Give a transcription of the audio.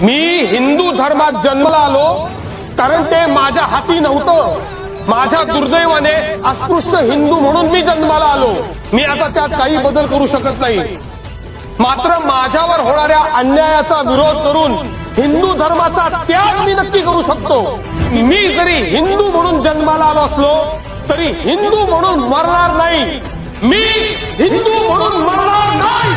मी हिंदू धर्मात जन्माला आलो कारण ते माझ्या हाती नव्हतं. माझ्या दुर्दैवाने अस्पृश्य हिंदू म्हणून मी जन्माला आलो. मी आता त्यात काही बदल करू शकत नाही. मात्र माझ्यावर होणाऱ्या अन्यायाचा विरोध करून हिंदू धर्माचा त्याग मी नक्की करू शकतो. मी जरी हिंदू म्हणून जन्माला आलो असलो तरी हिंदू म्हणून मरणार नाही. मी हिंदू म्हणून मरणार नाही.